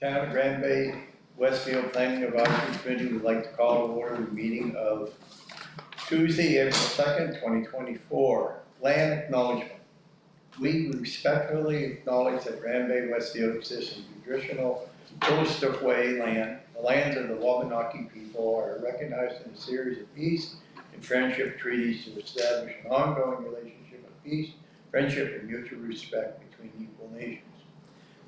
Town of Grand Bay-Westfield Planning Advisory Committee would like to call to order the meeting of Tuesday, April 2nd, 2024. Land acknowledgement. We respectfully acknowledge that Grand Bay-Westfield exists in traditional Willistook Way land. The lands of the Wabanaki people are recognized in a series of peace and friendship treaties to establish an ongoing relationship of peace, friendship, and mutual respect between equal nations.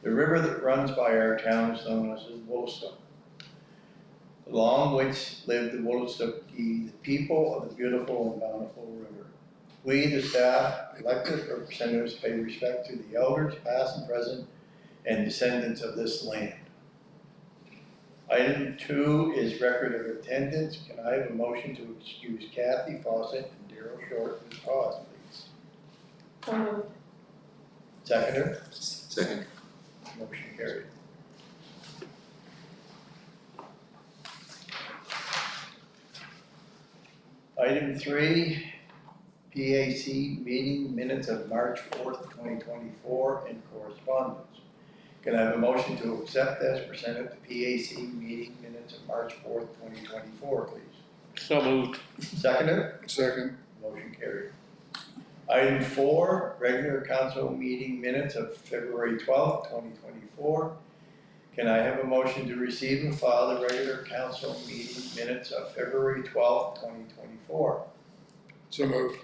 The river that runs by our town is known as the Willistook, along which live the Willistookee, the people of the beautiful and bountiful river. We, the staff, elected representatives, pay respect to the elders, past and present, and descendants of this land. Item 2 is record of attendance. Can I have a motion to excuse Kathy Fawcett and Daryl Short with cause, please? Seconder? Second. Motion carried. Item 3, PAC meeting minutes of March 4th, 2024 and correspondence. Can I have a motion to accept as presented the PAC meeting minutes of March 4th, 2024, please? So moved. Seconder? Second. Motion carried. Item 4, regular council meeting minutes of February 12th, 2024. Can I have a motion to receive and file the regular council meeting minutes of February 12th, 2024? So moved.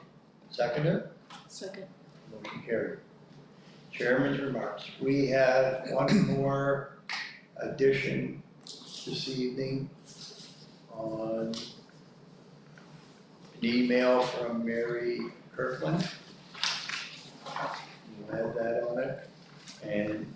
Seconder? Second. Motion carried. Chairman's remarks. We have one more addition this evening on an email from Mary Kirkland. We'll have that on it. And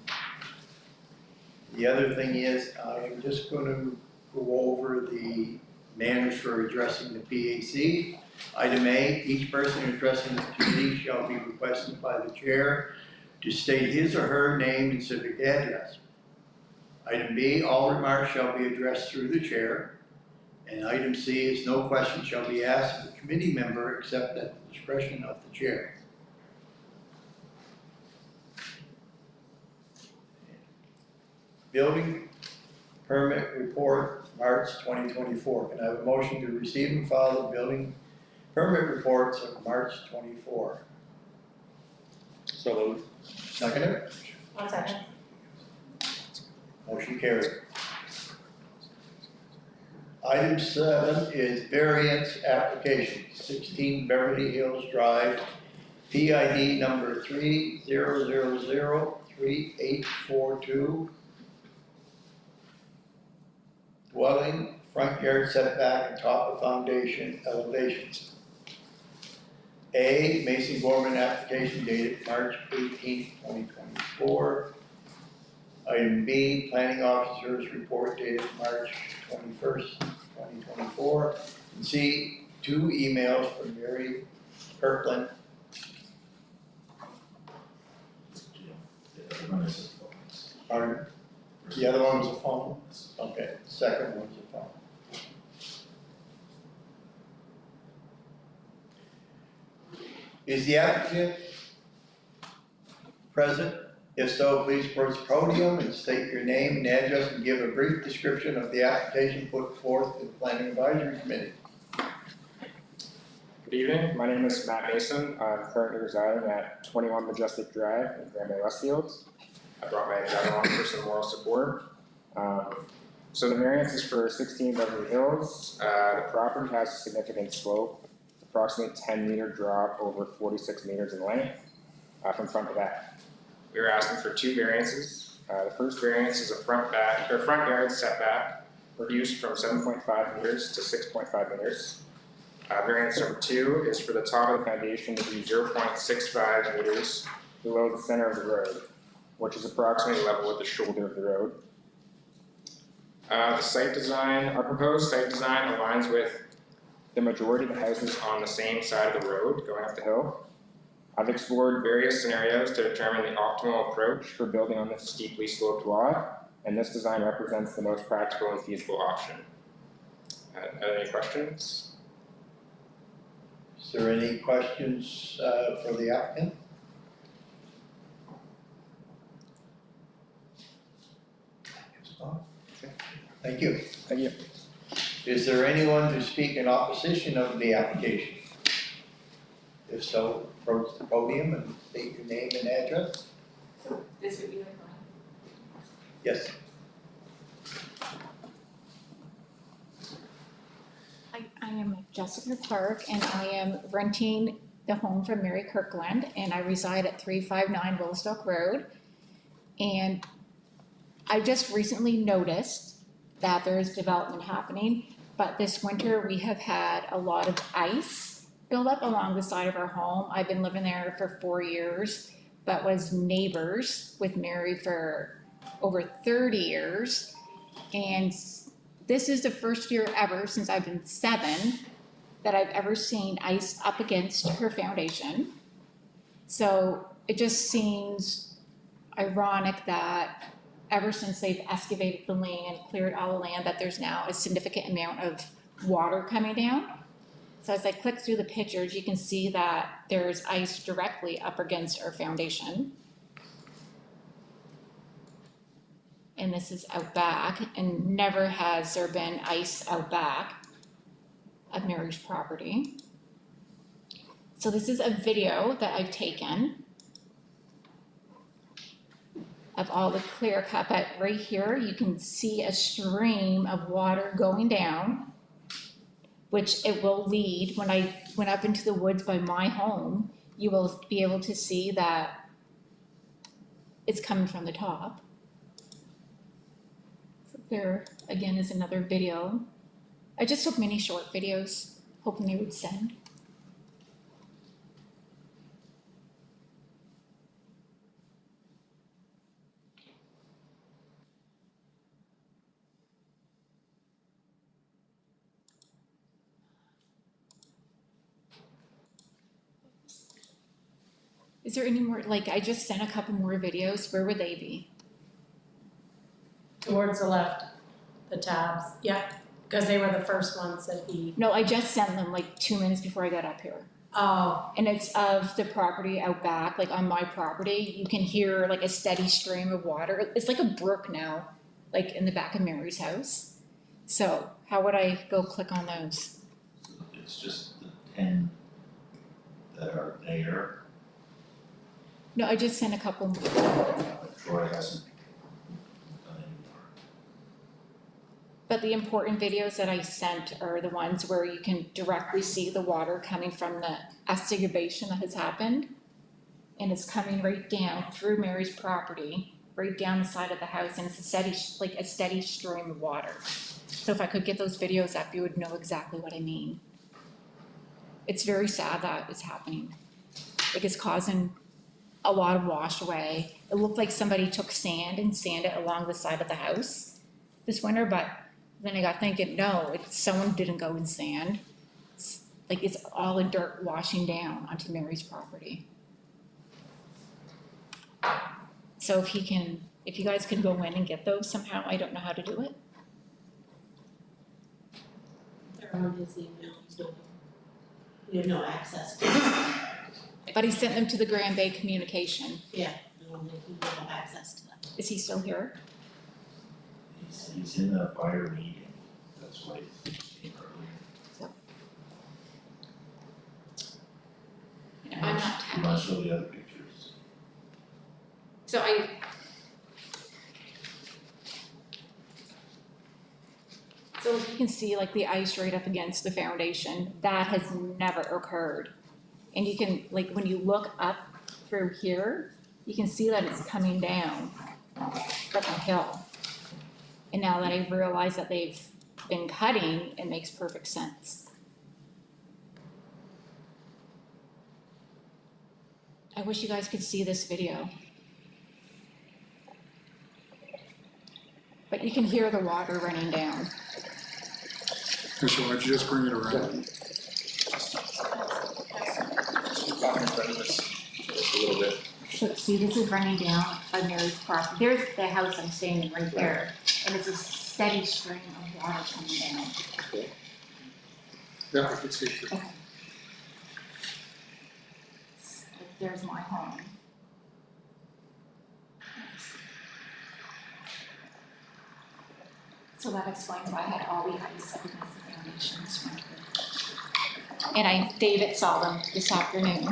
the other thing is, I'm just going to go over the manners for addressing the PAC. Item A, each person addressing the committee shall be requested by the chair to state his or her name and civic address. Item B, all remarks shall be addressed through the chair. And item C is no question shall be asked of the committee member except at the discretion of the chair. Building permit report, March 2024. Can I have a motion to receive and file the building permit reports of March 24? So moved. Seconder? 1 second. Motion carried. Item 7 is variance application, 16 Beverly Hills Drive, PID number 30003842. Dwelling, front yard setback, and top of foundation elevations. A, Mason Gorman application dated March 18th, 2024. Item B, planning officer's report dated March 21st, 2024. And C, 2 emails from Mary Kirkland. Pardon? The other one was a phone? Okay, the second one's a phone. Is the applicant present? If so, please approach the podium and state your name and address and give a brief description of the application put forth to the Planning Advisory Committee. Good evening, my name is Matt Mason. I'm currently residing at 21 Majestic Drive in Grand Bay-Westfield. I brought my dad along for some moral support. So the variance is for 16 Beverly Hills. The property has a significant slope, approximately 10-meter drop over 46 meters in length from front to back. We were asking for 2 variances. The first variance is a front yard setback reduced from 7.5 meters to 6.5 meters. Variance number 2 is for the top of the foundation to be 0.65 meters below the center of the road, which is approximately level with the shoulder of the road. The site design, our proposed site design aligns with the majority of the houses on the same side of the road going up the hill. I've explored various scenarios to determine the optimal approach for building on this steeply sloped lot, and this design represents the most practical and feasible option. Are there any questions? Is there any questions for the applicant? Thank you. Thank you. Is there anyone to speak in opposition of the application? If so, approach the podium and state your name and address. So this would be like mine. Yes. I am Jessica Clark and I am renting the home from Mary Kirkland and I reside at 359 Willowstock Road. And I just recently noticed that there is development happening, but this winter we have had a lot of ice build up along the side of our home. I've been living there for 4 years, but was neighbors with Mary for over 30 years. And this is the first year ever since I've been 7 that I've ever seen ice up against her foundation. So it just seems ironic that ever since they've excavated the land, cleared all the land, that there's now a significant amount of water coming down. So as I click through the pictures, you can see that there's ice directly up against our foundation. And this is out back, and never has there been ice out back of Mary's property. So this is a video that I've taken of all the clear cut, but right here you can see a stream of water going down, which it will lead, when I went up into the woods by my home, you will be able to see that it's coming from the top. So there again is another video. I just took many short videos, hoping they would send. Is there any more, like I just sent a couple more videos, where would they be? Towards the left, the tabs, yeah, because they were the first ones that he. No, I just sent them like 2 minutes before I got up here. Oh, And it's of the property out back, like on my property, you can hear like a steady stream of water. It's like a brook now, like in the back of Mary's house. So how would I go click on those? It's just the 10 that are there, No, I just sent a couple more. but Troy hasn't done any more. But the important videos that I sent are the ones where you can directly see the water coming from the excavation that has happened. And it's coming right down through Mary's property, right down the side of the house, and it's a steady stream of water. So if I could get those videos up, you would know exactly what I mean. It's very sad that it's happening. Like it's causing a lot of wash away. It looked like somebody took sand and sanded along the side of the house this winter, but then I got thinking, no, someone didn't go and sand. It's all the dirt washing down onto Mary's property. So if you guys can go in and get those somehow, I don't know how to do it. They're on his email, we have no access to them. But he sent them to the Grand Bay Communication. Yeah, we have no access to them. Is he still here? He's in the fire meeting, that's why he's came earlier. I'm not You want to show the other pictures? So you can see like the ice right up against the foundation. That has never occurred. And you can, like when you look up through here, you can see that it's coming down from the hill. And now that I've realized that they've been cutting, it makes perfect sense. I wish you guys could see this video. But you can hear the water running down. So why don't you just bring it around? Walk in front of us just a little bit. So see, this is running down on Mary's property. There's the house I'm staying in right there. And it's a steady stream of water coming down. Yeah, I can see it. Okay. Like, there's my home. So that explains why I had all the ice donations from her. And David saw them this afternoon.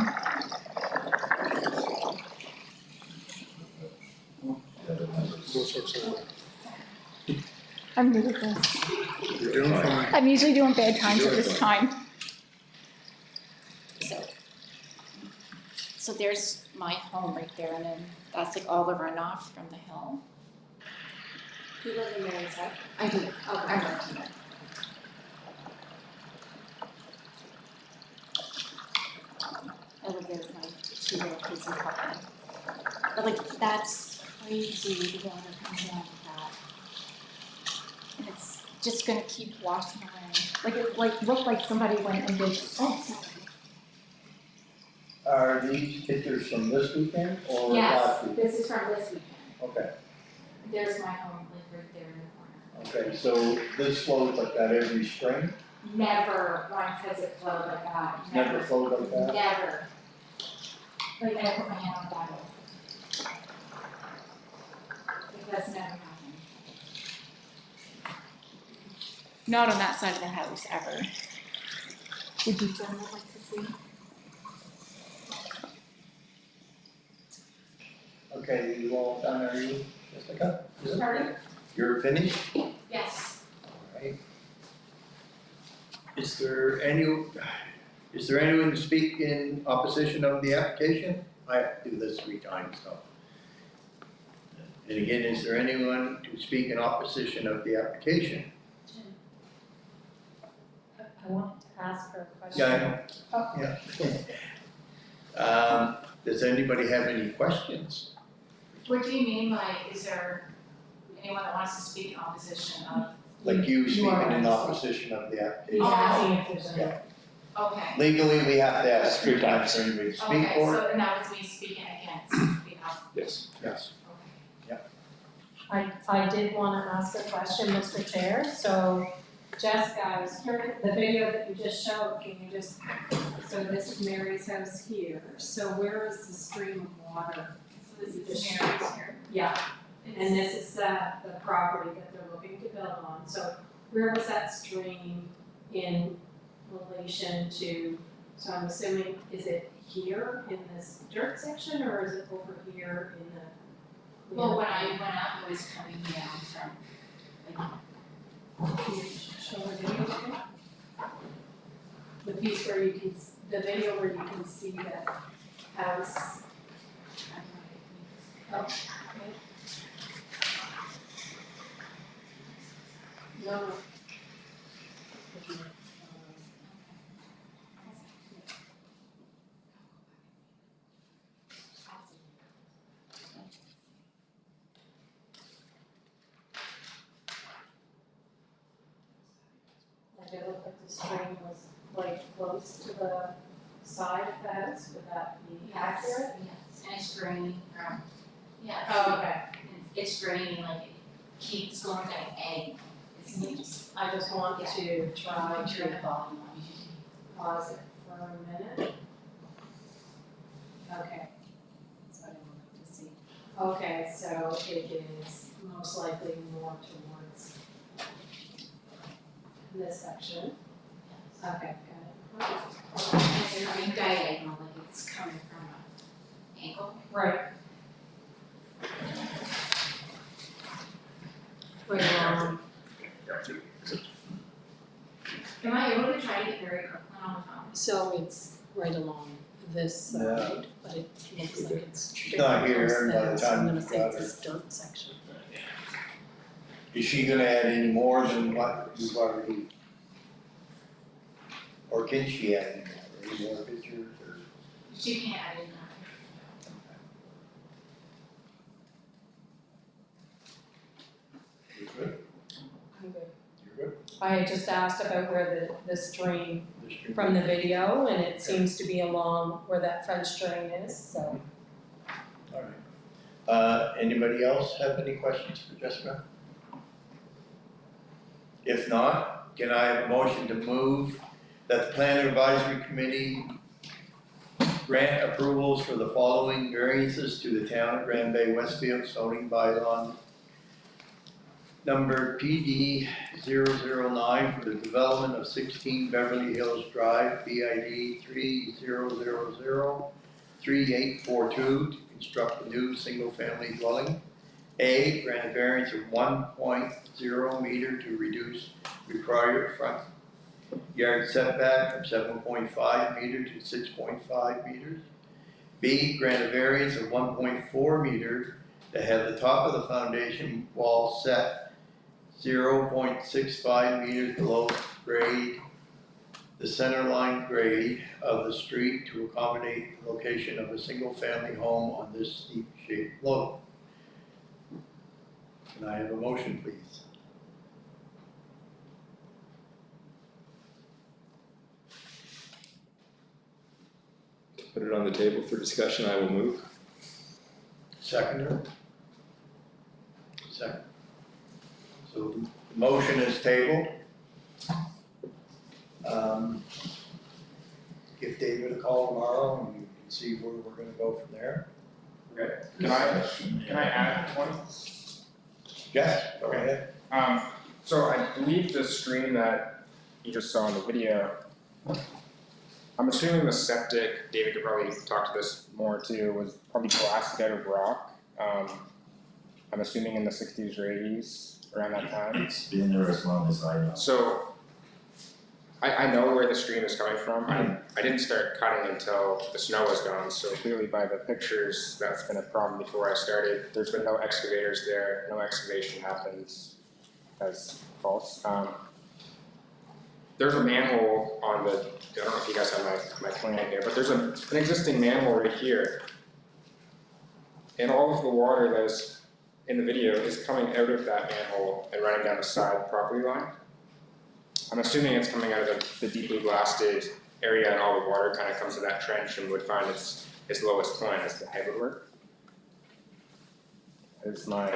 Those folks are, I'm new at this. you're doing fine. I'm usually doing bad times at this time. So there's my home right there, and then that's like all the runoff from the hill. You live in Mary's, right? I do, I work here. I live there with my 2 little kids and puppy. But like, that's crazy, the water comes down with that. And it's just gonna keep washing away. Like, it looked like somebody went and did, oh, sorry. Are these pictures from this weekend or Yes, last weekend? this is from this weekend. Okay, There's my home, like right there in the corner. okay, so this flows like that every spring? Never once has it flowed like that. Never flowed like that? Never. Like, I put my hand on the Bible. Like, that's never happened. Not on that side of the house, ever. Would you gentlemen like to see? Okay, you all done, are you, Jessica? Pardon? You're finished? Yes. Alright. Is there anyone to speak in opposition of the application? I have to do this 3 times, so. And again, is there anyone to speak in opposition of the application? I wanted to ask her a question. Yeah, I know. Yeah. Does anybody have any questions? What do you mean by, is there anyone that wants to speak in opposition of? Like you speaking in are- opposition of the He's application? asking if there's any. Yeah. Okay. Legally, we have to ask 3 3 times times. for anybody to speak Okay, for it. so, and that was me speaking against, Yes. Yes. I did wanna ask a question, Mr. Chair, so Jessica, I was hearing the video that you just showed, can you just, so this is Mary's house here, so where is the stream of water? So this is Mary's here. Yeah, and this is the property that they're looking to build on, so where was that stream in relation to, so I'm assuming, is it here in this dirt section, or is it over here in the? Well, when I went up, it was coming down from, like, Can you show the video again? The piece where you can, the video where you can see the house. Oh, okay. No. Like it looked like the stream was like close to the side of the house, would that be accurate? Yes, and it's draining from, yeah. Oh, okay. It's draining, like it keeps going like egg. It's just, I just want to try turn to the volume on. pause it for a minute. Okay. So I didn't want to see. Okay, so it is most likely more towards this section. Okay, got it. It's running diagonal, like it's coming from an angle. Right. Right along. Am I able to try to get Barry Kirkland on the phone? So it's right along this Yeah. side, but it looks like it's. She's not here, close and by the there, so I'm time gonna you say got it's this dirt section. Is she gonna add any more than what you've already? Or can she add any more pictures or? She can't add in You good? I'm good. You're good? I just asked about where the stream This should from be- the video, and it seems to be along where that French drain is, so. Alright. Anybody else have any questions for Jessica? If not, can I have a motion to move that the Planning Advisory Committee grant approvals for the following variances to the town of Bay-Westfield zoning bylaw number PD 009 for the development of 16 Beverly Hills Drive, BID 30003842 to construct a new single-family dwelling. A, grant a variance of 1.0 meter to reduce required front yard setback from 7.5 meter to 6.5 meters. B, grant a variance of 1.4 meter to have the top of the foundation wall set 0.65 meters below grade, the center line grade of the street to accommodate the location of a single-family home on this steep shaped slope. Can I have a motion, please? To put it on the table for discussion, I will move. Seconder? Second. So the motion is tabled. Give David a call tomorrow and we can see where we're gonna go from there. Okay, can I add one? Yes, go ahead. So I believe the stream that you just saw in the video, I'm assuming the septic, David could probably talk to this more too, was probably blasted out of rock. I'm assuming in the 60s or 80s, around that time. It's been there as long as I know. So I know where the stream is coming from. I didn't start cutting until the snow was gone, so clearly by the pictures, that's been a problem before I started. There's been no excavators there, no excavation happens. That's false. There's a manhole on the, I don't know if you guys have my plan here, but there's an existing manhole right here. And all of the water that is in the video is coming out of that manhole and running down the side property line. I'm assuming it's coming out of the deeply blasted area and all the water kind of comes to that trench and would find its lowest point as the head would work. There's my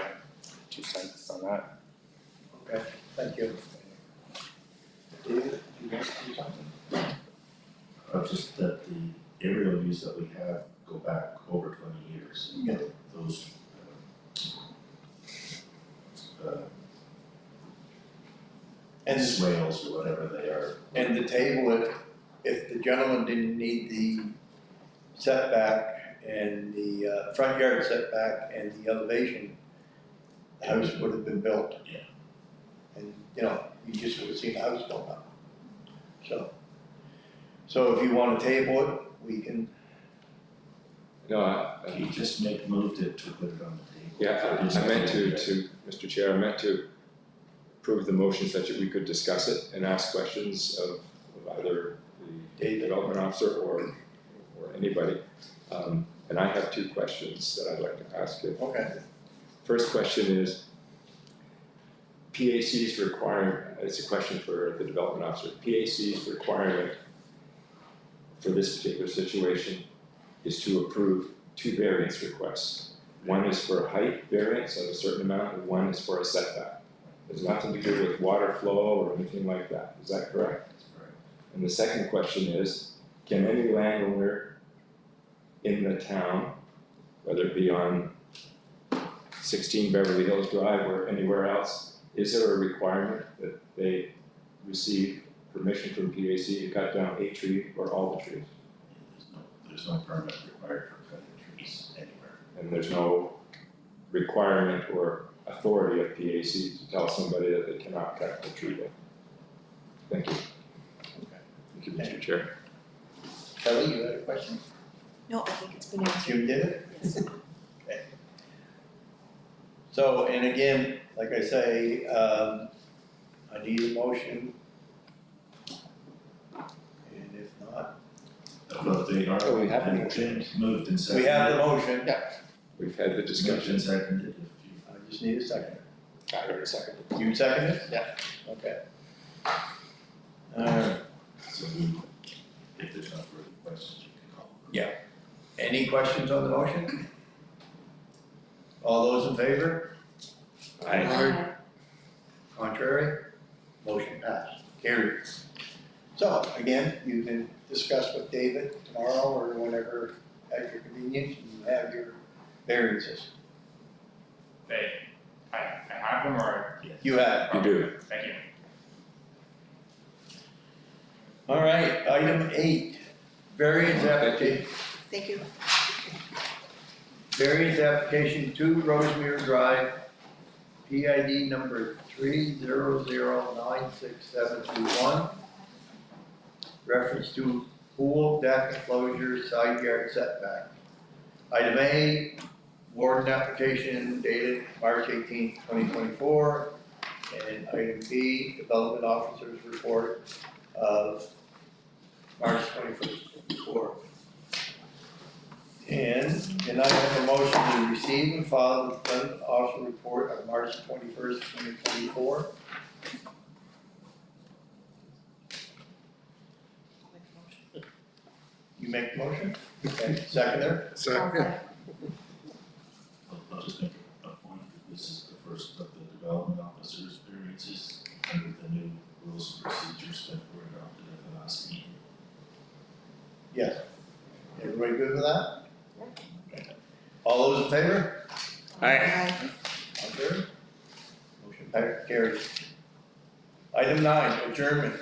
2 cents on that. Okay, thank you. David, you want to do something? Just that the aerial views that we have go back over 20 years. Yeah. Those And swales or whatever they are. And to table it, if the gentleman didn't need the setback and the front yard setback and the elevation, the house would have been built. Yeah. And, you know, you just would have seen the house go up. So if you want to table it, we can, No, You just moved it to put it on the table. yeah, I meant to, Mr. Chair, I meant to approve the motion such that we could discuss it and ask questions of either the development officer or anybody. And I have 2 questions that I'd like to ask you. okay. First question is, PAC's requirement, it's a question for the development officer, PAC's requirement for this particular situation is to approve 2 variance requests. One is for a height variance of a certain amount, and one is for a setback. There's nothing to do with water flow or anything like that, is that correct? That's correct. And the second question is, can any landowner in the town, whether it be on 16 Beverly Hills Drive or anywhere else, is there a requirement that they receive permission from PAC to cut down a tree or all the trees? There's no permit required for cutting trees anywhere. And there's no requirement or authority of PAC to tell somebody that they cannot cut the tree down. Thank you. Thank you, Mr. Chair. Kelly, you had a question? No, I think it's been answered. Jim did it? Yes. Okay. So, and again, like I say, I need a motion. And if not, Well, they are. Oh, we have a motion. Moved and we seconded. have the motion. We've had the Moved discussion. and seconded. I just need a second. I heard a second. You second it? Yeah. Okay. So if there's no further questions, you can call. Yeah. Any questions on the motion? All those in favor? Contrary? Motion passed. Carried. So, again, you can discuss with David tomorrow or whenever at your convenience, you have your variances. I have them or, You have. You do. thank you. All right, item 8, variance application. Thank you. Variance application 2 Rosemere Drive, PID number 3009671. Reference to pool deck enclosure side yard setback. Item A, warden application dated March 18th, 2024. And item B, development officer's report of March 21st, 2024. And can I have a motion to receive and file the development officer report of March 21st, 2024? You make the motion? Okay, seconder? Second. I'll just make a point that this is the first of the development officer's variances under the new rules and procedures that were adopted at the last meeting. Yes. Everybody good with that? Okay. All those in favor? Aye. All good? Motion carries. Item 9, adjournment.